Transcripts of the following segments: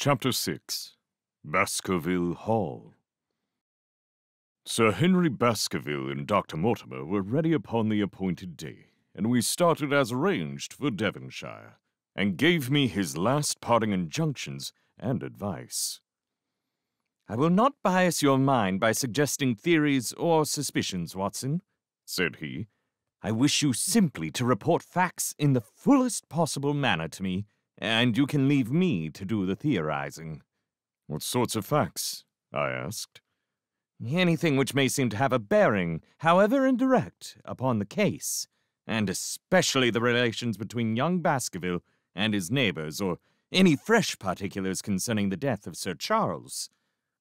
Chapter 6 Baskerville Hall. Sir Henry Baskerville and Dr. Mortimer were ready upon the appointed day, and we started as arranged for Devonshire, and gave me his last parting injunctions and advice. "I will not bias your mind by suggesting theories or suspicions, Watson," said he. "I wish you simply to report facts in the fullest possible manner to me, and you can leave me to do the theorizing." What sorts of facts? I asked. Anything which may seem to have a bearing, however indirect, upon the case, and especially the relations between young Baskerville and his neighbors, or any fresh particulars concerning the death of Sir Charles.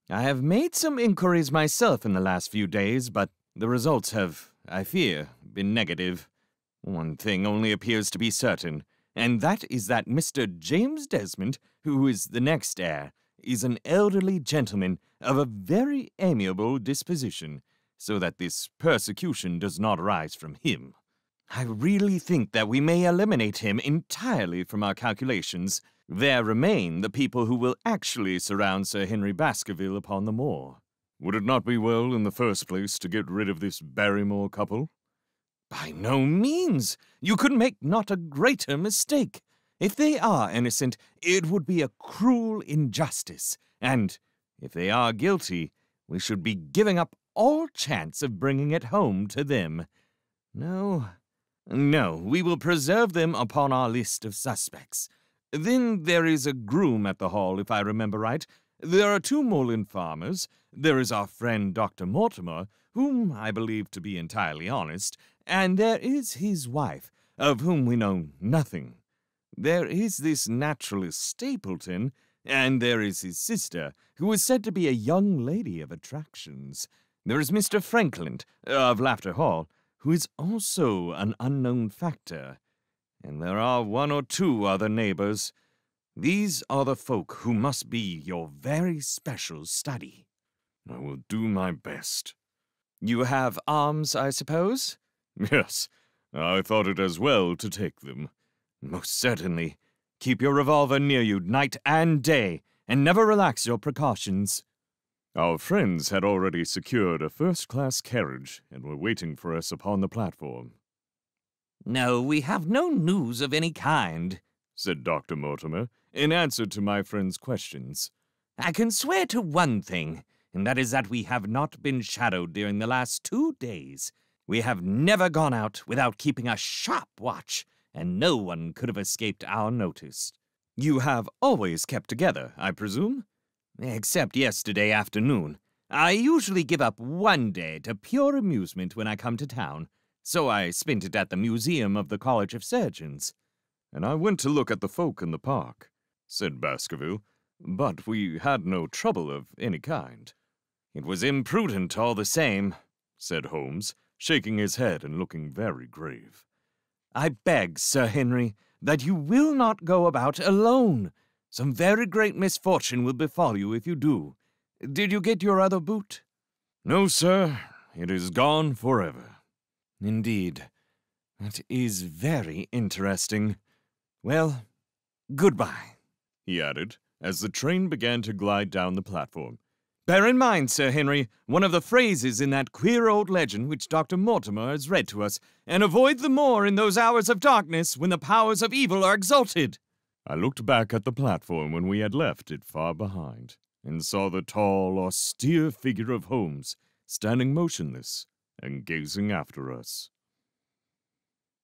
I have made some inquiries myself in the last few days, but the results have, I fear, been negative. One thing only appears to be certain, and that is that Mr. James Desmond, who is the next heir, is an elderly gentleman of a very amiable disposition, so that this persecution does not arise from him. I really think that we may eliminate him entirely from our calculations. There remain the people who will actually surround Sir Henry Baskerville upon the moor. Would it not be well, in the first place, to get rid of this Barrymore couple? By no means. You could make not a greater mistake. If they are innocent, it would be a cruel injustice, and if they are guilty, we should be giving up all chance of bringing it home to them. No, we will preserve them upon our list of suspects. Then there is a groom at the Hall, if I remember right. There are 2 moorland farmers. There is our friend Dr. Mortimer, whom I believe to be entirely honest, and there is his wife, of whom we know nothing. There is this naturalist Stapleton, and there is his sister, who is said to be a young lady of attractions. There is Mr. Frankland, of Laughter Hall, who is also an unknown factor. And there are 1 or 2 other neighbors. These are the folk who must be your very special study. I will do my best. You have arms, I suppose? Yes, I thought it as well to take them. Most certainly. Keep your revolver near you night and day, and never relax your precautions. Our friends had already secured a first-class carriage and were waiting for us upon the platform. "No, we have no news of any kind," said Dr. Mortimer, in answer to my friend's questions. "I can swear to one thing, and that is that we have not been shadowed during the last 2 days. We have never gone out without keeping a sharp watch, and no one could have escaped our notice. You have always kept together, I presume? Except yesterday afternoon. I usually give up one day to pure amusement when I come to town, so I spent it at the Museum of the College of Surgeons." "And I went to look at the folk in the park," said Baskerville, "but we had no trouble of any kind." "It was imprudent all the same," said Holmes, shaking his head and looking very grave. "I beg, Sir Henry, that you will not go about alone. Some very great misfortune will befall you if you do. Did you get your other boot?" "No, sir. It is gone forever." "Indeed. That is very interesting. Well, goodbye," he added, as the train began to glide down the platform. "Bear in mind, Sir Henry, one of the phrases in that queer old legend which Dr. Mortimer has read to us, and avoid the moor in those hours of darkness when the powers of evil are exalted." I looked back at the platform when we had left it far behind, and saw the tall, austere figure of Holmes standing motionless and gazing after us.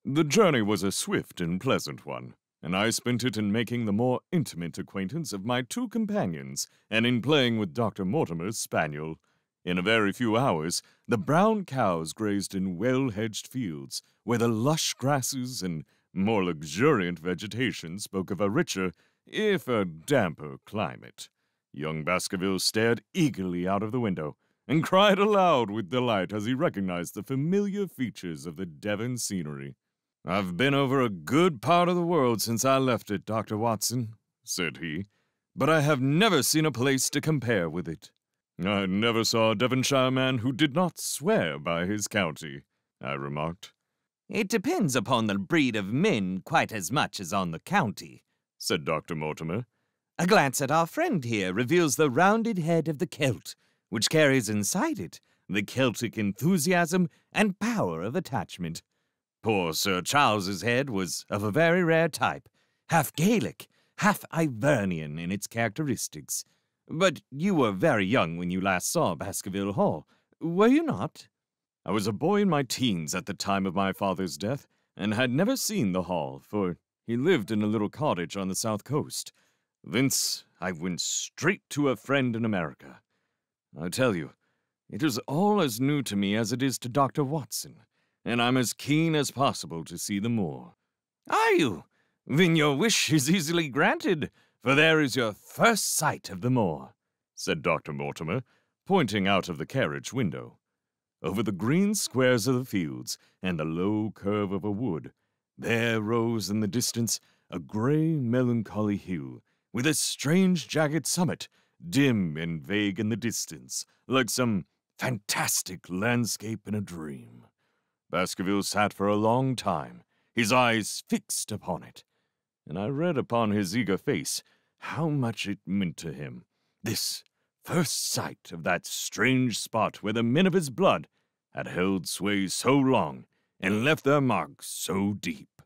The journey was a swift and pleasant one, and I spent it in making the more intimate acquaintance of my 2 companions, and in playing with Dr. Mortimer's spaniel. In a very few hours, the brown cows grazed in well-hedged fields, where the lush grasses and more luxuriant vegetation spoke of a richer, if a damper, climate. Young Baskerville stared eagerly out of the window, and cried aloud with delight as he recognized the familiar features of the Devon scenery. "I've been over a good part of the world since I left it, Dr. Watson," said he, "but I have never seen a place to compare with it." "I never saw a Devonshire man who did not swear by his county," I remarked. "It depends upon the breed of men quite as much as on the county," said Dr. Mortimer. A glance at our friend here reveals the rounded head of the Celt, which carries inside it the Celtic enthusiasm and power of attachment. Poor Sir Charles's head was of a very rare type, half Gaelic, half Ivernian in its characteristics. But you were very young when you last saw Baskerville Hall, were you not? I was a boy in my teens at the time of my father's death, and had never seen the hall, for he lived in a little cottage on the south coast. Thence I went straight to a friend in America. I tell you, it is all as new to me as it is to Dr. Watson, and I'm as keen as possible to see the moor. Are you? Then your wish is easily granted, for there is your first sight of the moor, said Dr. Mortimer, pointing out of the carriage window. Over the green squares of the fields and the low curve of a wood, there rose in the distance a grey, melancholy hill, with a strange jagged summit, dim and vague in the distance, like some fantastic landscape in a dream. Baskerville sat for a long time, his eyes fixed upon it, and I read upon his eager face how much it meant to him, this first sight of that strange spot where the men of his blood had held sway so long and left their mark so deep.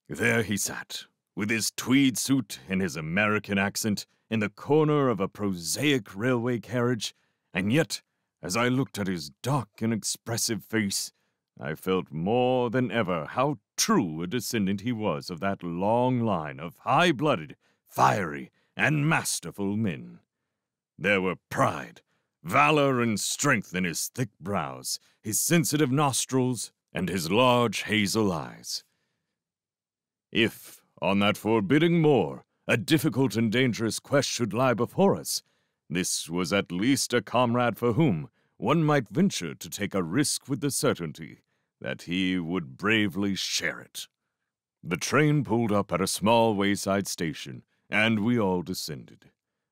There he sat, with his tweed suit and his American accent, in the corner of a prosaic railway carriage, and yet, as I looked at his dark and expressive face, I felt more than ever how true a descendant he was of that long line of high-blooded, fiery, and masterful men. There were pride, valor, and strength in his thick brows, his sensitive nostrils, and his large hazel eyes. If, on that forbidding moor, a difficult and dangerous quest should lie before us, this was at least a comrade for whom one might venture to take a risk with the certainty that he would bravely share it. The train pulled up at a small wayside station, and we all descended.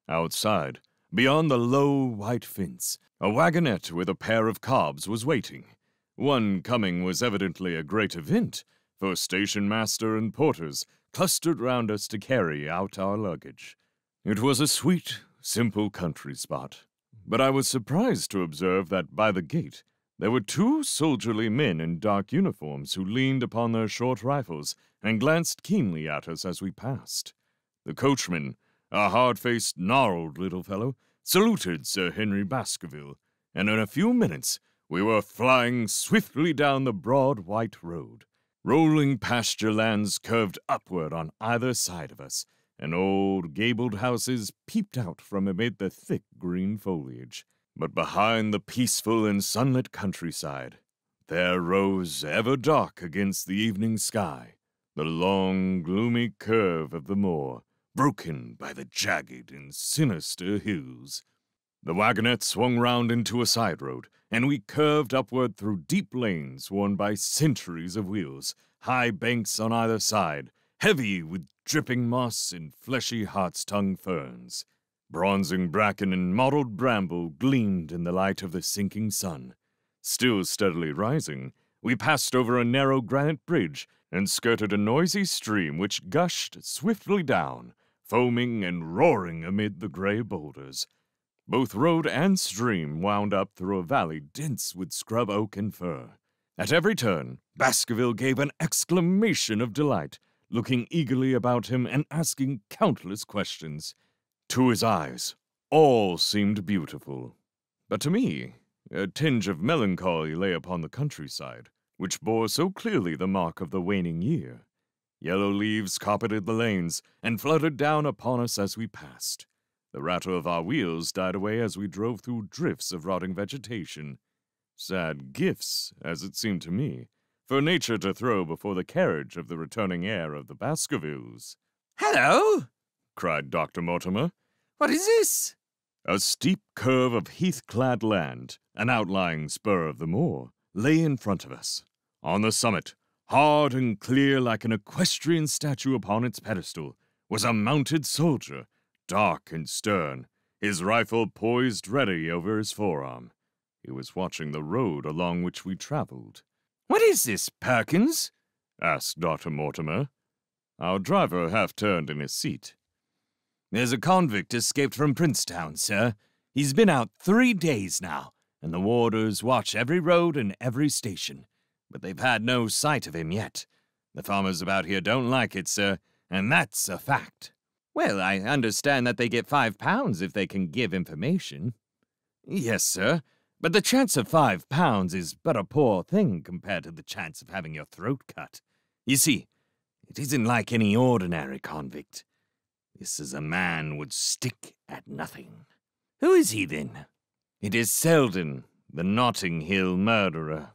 Outside, beyond the low white fence, a wagonette with a pair of cobs was waiting. One coming was evidently a great event, for station master and porters clustered round us to carry out our luggage. It was a sweet, simple country spot, but I was surprised to observe that by the gate there were two soldierly men in dark uniforms who leaned upon their short rifles and glanced keenly at us as we passed. The coachman, a hard-faced, gnarled little fellow, saluted Sir Henry Baskerville, and in a few minutes we were flying swiftly down the broad white road. Rolling pasture lands curved upward on either side of us, and old gabled houses peeped out from amid the thick green foliage. But behind the peaceful and sunlit countryside, there rose, ever dark against the evening sky, the long, gloomy curve of the moor, broken by the jagged and sinister hills. The wagonette swung round into a side road, and we curved upward through deep lanes worn by centuries of wheels, high banks on either side, heavy with dripping moss and fleshy hart's-tongue ferns. Bronzing bracken and mottled bramble gleamed in the light of the sinking sun. Still steadily rising, we passed over a narrow granite bridge and skirted a noisy stream which gushed swiftly down, foaming and roaring amid the gray boulders. Both road and stream wound up through a valley dense with scrub oak and fir. At every turn, Baskerville gave an exclamation of delight, looking eagerly about him and asking countless questions. To his eyes, all seemed beautiful. But to me, a tinge of melancholy lay upon the countryside, which bore so clearly the mark of the waning year. Yellow leaves carpeted the lanes and fluttered down upon us as we passed. The rattle of our wheels died away as we drove through drifts of rotting vegetation. Sad gifts, as it seemed to me, for nature to throw before the carriage of the returning heir of the Baskervilles. "Hello!" cried Dr. Mortimer. "What is this?" A steep curve of heath-clad land, an outlying spur of the moor, lay in front of us. On the summit, hard and clear like an equestrian statue upon its pedestal, was a mounted soldier, dark and stern, his rifle poised ready over his forearm. He was watching the road along which we traveled. "What is this, Perkins?" asked Dr. Mortimer. Our driver half turned in his seat. There's a convict escaped from Princetown, sir. He's been out 3 days now, and the warders watch every road and every station. But they've had no sight of him yet. The farmers about here don't like it, sir, and that's a fact. Well, I understand that they get £5 if they can give information. Yes, sir, but the chance of £5 is but a poor thing compared to the chance of having your throat cut. You see, it isn't like any ordinary convict. This is a man would stick at nothing. Who is he, then? It is Selden, the Notting Hill murderer.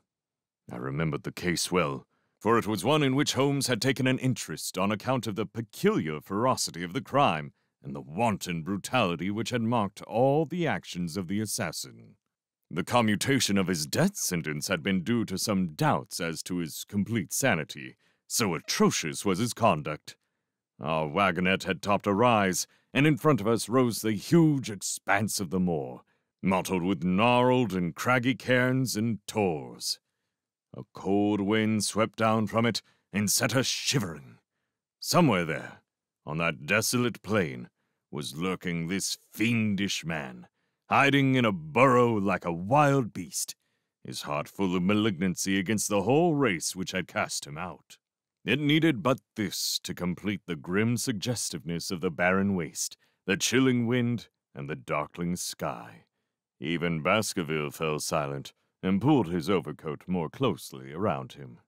I remembered the case well, for it was one in which Holmes had taken an interest on account of the peculiar ferocity of the crime and the wanton brutality which had marked all the actions of the assassin. The commutation of his death sentence had been due to some doubts as to his complete sanity, so atrocious was his conduct. Our wagonette had topped a rise, and in front of us rose the huge expanse of the moor, mottled with gnarled and craggy cairns and tors. A cold wind swept down from it and set us shivering. Somewhere there, on that desolate plain, was lurking this fiendish man, hiding in a burrow like a wild beast, his heart full of malignancy against the whole race which had cast him out. It needed but this to complete the grim suggestiveness of the barren waste, the chilling wind, and the darkling sky. Even Baskerville fell silent and pulled his overcoat more closely around him.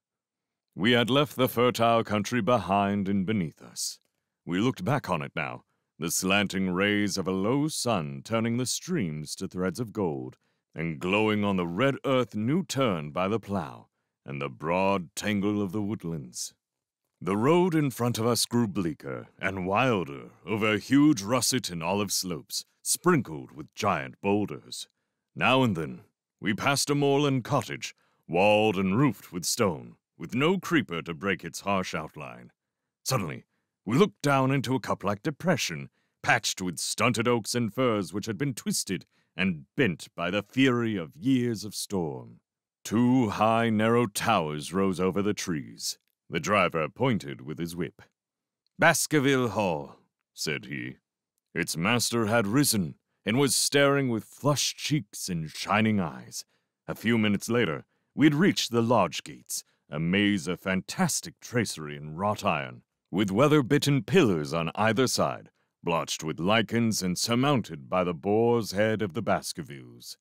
We had left the fertile country behind and beneath us. We looked back on it now, the slanting rays of a low sun turning the streams to threads of gold, and glowing on the red earth new turned by the plough, and the broad tangle of the woodlands. The road in front of us grew bleaker and wilder over huge russet and olive slopes, sprinkled with giant boulders. Now and then, we passed a moorland cottage, walled and roofed with stone, with no creeper to break its harsh outline. Suddenly, we looked down into a cup-like depression, patched with stunted oaks and firs which had been twisted and bent by the fury of years of storm. 2 high, narrow towers rose over the trees. The driver pointed with his whip. "Baskerville Hall," said he. Its master had risen and was staring with flushed cheeks and shining eyes. A few minutes later, we had reached the lodge gates, a maze of fantastic tracery in wrought iron, with weather-bitten pillars on either side, blotched with lichens and surmounted by the boar's head of the Baskervilles.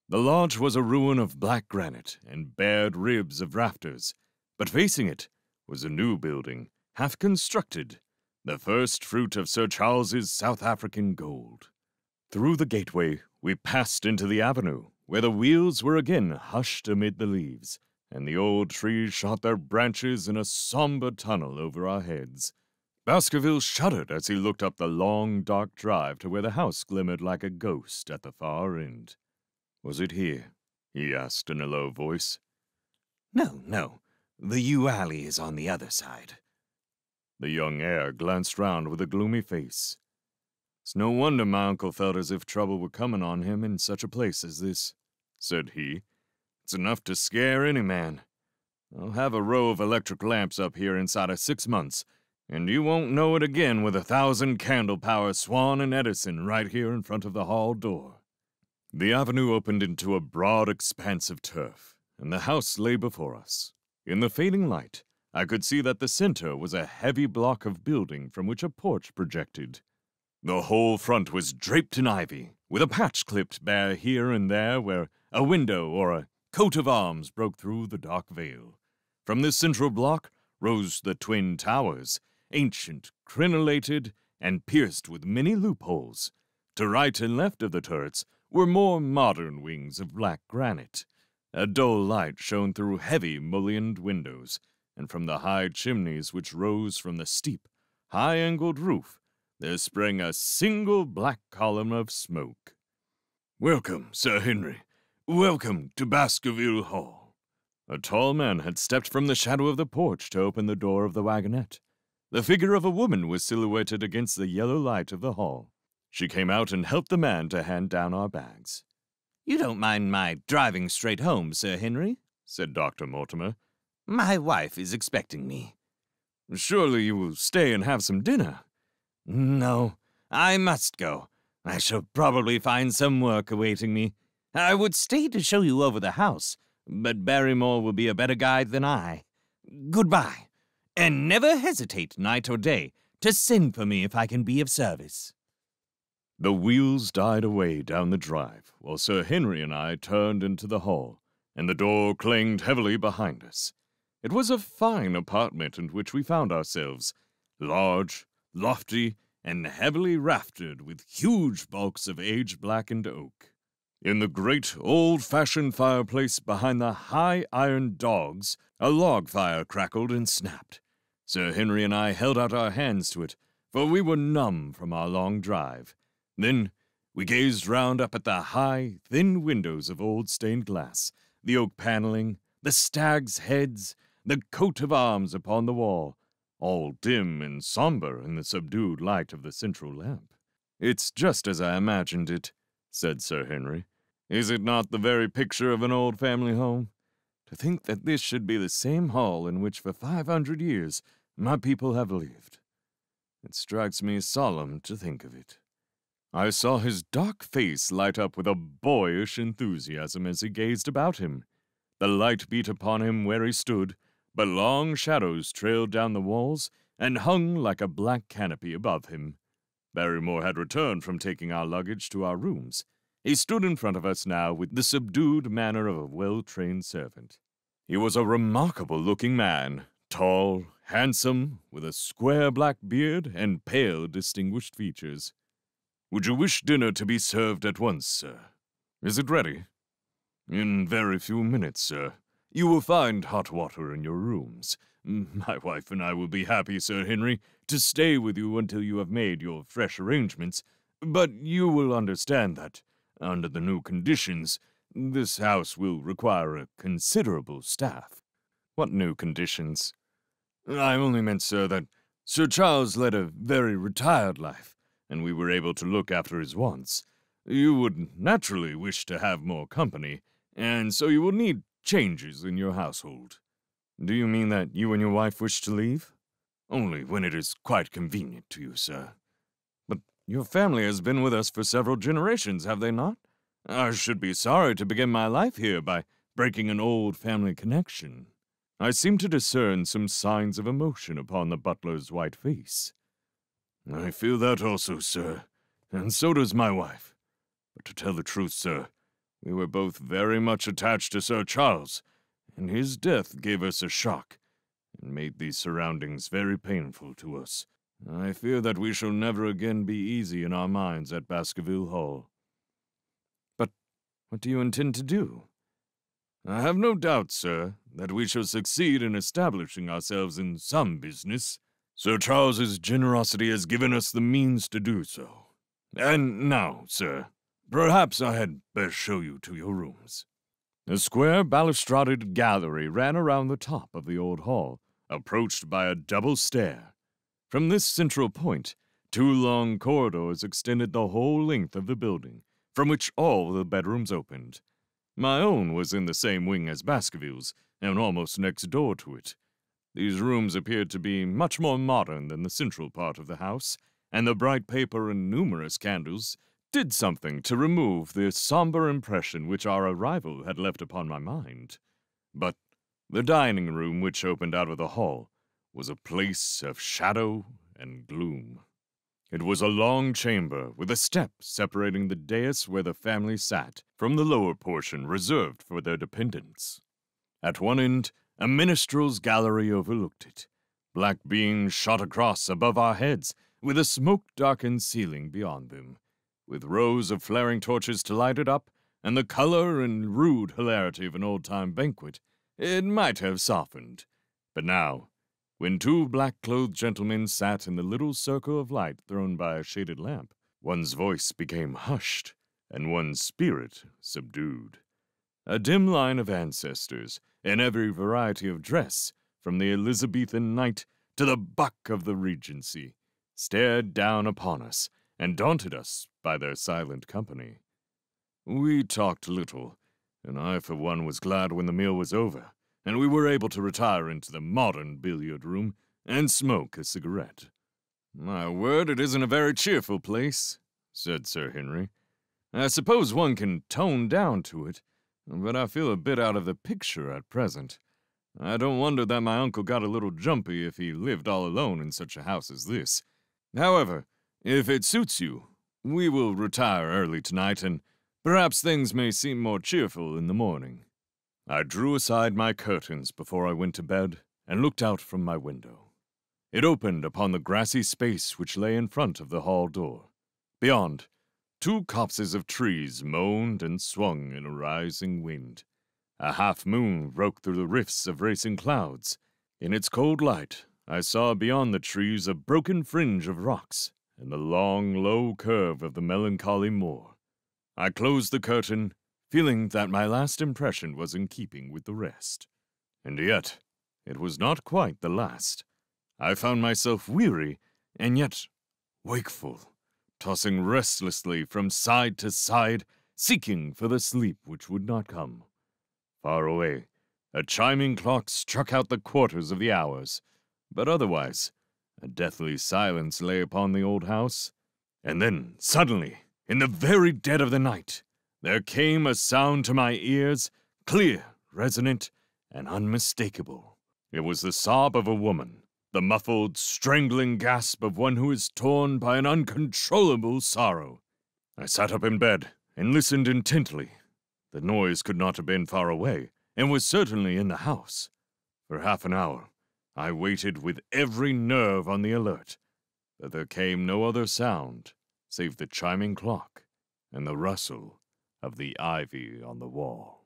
The lodge was a ruin of black granite and bared ribs of rafters, but facing it was a new building, half-constructed, the first fruit of Sir Charles's South African gold. Through the gateway, we passed into the avenue, where the wheels were again hushed amid the leaves, and the old trees shot their branches in a somber tunnel over our heads. Baskerville shuddered as he looked up the long, dark drive to where the house glimmered like a ghost at the far end. "Was it here?" he asked in a low voice. No. The yew alley is on the other side." The young heir glanced round with a gloomy face. "It's no wonder my uncle felt as if trouble were coming on him in such a place as this," said he. "It's enough to scare any man. I'll have a row of electric lamps up here inside of 6 months, and you won't know it again with 1,000 candle-power Swan and Edison right here in front of the hall door." The avenue opened into a broad expanse of turf, and the house lay before us. In the fading light, I could see that the center was a heavy block of building from which a porch projected. The whole front was draped in ivy, with a patch clipped bare here and there where a window or a coat of arms broke through the dark veil. From this central block rose the twin towers, ancient, crenellated, and pierced with many loopholes. To right and left of the turrets were more modern wings of black granite. A dull light shone through heavy mullioned windows, and from the high chimneys which rose from the steep, high-angled roof, there sprang a single black column of smoke. "Welcome, Sir Henry. Welcome to Baskerville Hall." A tall man had stepped from the shadow of the porch to open the door of the wagonette. The figure of a woman was silhouetted against the yellow light of the hall. She came out and helped the man to hand down our bags. "You don't mind my driving straight home, Sir Henry?" said Dr. Mortimer. "My wife is expecting me." "Surely you will stay and have some dinner." "No, I must go. I shall probably find some work awaiting me. I would stay to show you over the house, but Barrymore will be a better guide than I. Goodbye, and never hesitate, night or day, to send for me if I can be of service." The wheels died away down the drive, while Sir Henry and I turned into the hall, and the door clanged heavily behind us. It was a fine apartment in which we found ourselves, large, lofty, and heavily raftered with huge bulks of age-blackened oak. In the great, old-fashioned fireplace behind the high iron dogs, a log fire crackled and snapped. Sir Henry and I held out our hands to it, for we were numb from our long drive. Then we gazed round up at the high, thin windows of old stained glass, the oak paneling, the stags' heads, the coat of arms upon the wall, all dim and somber in the subdued light of the central lamp. "It's just as I imagined it," said Sir Henry. "Is it not the very picture of an old family home? To think that this should be the same hall in which for 500 years my people have lived. It strikes me solemn to think of it." I saw his dark face light up with a boyish enthusiasm as he gazed about him. The light beat upon him where he stood, but long shadows trailed down the walls and hung like a black canopy above him. Barrymore had returned from taking our luggage to our rooms. He stood in front of us now with the subdued manner of a well-trained servant. He was a remarkable-looking man, tall, handsome, with a square black beard and pale, distinguished features. "Would you wish dinner to be served at once, sir? Is it ready?" "In very few minutes, sir. You will find hot water in your rooms. My wife and I will be happy, Sir Henry, to stay with you until you have made your fresh arrangements, but you will understand that, under the new conditions, this house will require a considerable staff." "What new conditions?" "I only meant, sir, that Sir Charles led a very retired life, and we were able to look after his wants. You would naturally wish to have more company, and so you will need changes in your household." "Do you mean that you and your wife wish to leave?" "Only when it is quite convenient to you, sir." "But your family has been with us for several generations, have they not? I should be sorry to begin my life here by breaking an old family connection." I seemed to discern some signs of emotion upon the butler's white face. "I feel that also, sir, and so does my wife. But to tell the truth, sir, we were both very much attached to Sir Charles, and his death gave us a shock, and made these surroundings very painful to us. I fear that we shall never again be easy in our minds at Baskerville Hall." "But what do you intend to do?" "I have no doubt, sir, that we shall succeed in establishing ourselves in some business. Sir Charles's generosity has given us the means to do so. And now, sir, perhaps I had best show you to your rooms." A square balustraded gallery ran around the top of the old hall, approached by a double stair. From this central point, 2 long corridors extended the whole length of the building, from which all the bedrooms opened. My own was in the same wing as Baskerville's, and almost next door to it. These rooms appeared to be much more modern than the central part of the house, and the bright paper and numerous candles did something to remove the somber impression which our arrival had left upon my mind. But the dining room, which opened out of the hall, was a place of shadow and gloom. It was a long chamber with a step separating the dais where the family sat from the lower portion reserved for their dependents. At one end, a minstrel's gallery overlooked it. Black beams shot across above our heads, with a smoke-darkened ceiling beyond them. With rows of flaring torches to light it up, and the color and rude hilarity of an old-time banquet, it might have softened. But now, when 2 black-clothed gentlemen sat in the little circle of light thrown by a shaded lamp, one's voice became hushed, and one's spirit subdued. A dim line of ancestors, in every variety of dress, from the Elizabethan knight to the buck of the Regency, stared down upon us and daunted us by their silent company. We talked little, and I for one was glad when the meal was over, and we were able to retire into the modern billiard room and smoke a cigarette. My word, it isn't a very cheerful place, said Sir Henry. I suppose one can tone down to it, but I feel a bit out of the picture at present. I don't wonder that my uncle got a little jumpy if he lived all alone in such a house as this. However, if it suits you, we will retire early tonight, and perhaps things may seem more cheerful in the morning. I drew aside my curtains before I went to bed and looked out from my window. It opened upon the grassy space which lay in front of the hall door. Beyond, 2 copses of trees moaned and swung in a rising wind. A half-moon broke through the rifts of racing clouds. In its cold light, I saw beyond the trees a broken fringe of rocks and the long, low curve of the melancholy moor. I closed the curtain, feeling that my last impression was in keeping with the rest. And yet, it was not quite the last. I found myself weary, and yet wakeful, tossing restlessly from side to side, seeking for the sleep which would not come. Far away, a chiming clock struck out the quarters of the hours, but otherwise, a deathly silence lay upon the old house. And then, suddenly, in the very dead of the night, there came a sound to my ears, clear, resonant, and unmistakable. It was the sob of a woman, the muffled, strangling gasp of one who is torn by an uncontrollable sorrow. I sat up in bed and listened intently. The noise could not have been far away, and was certainly in the house. For half an hour, I waited with every nerve on the alert, but there came no other sound save the chiming clock and the rustle of the ivy on the wall.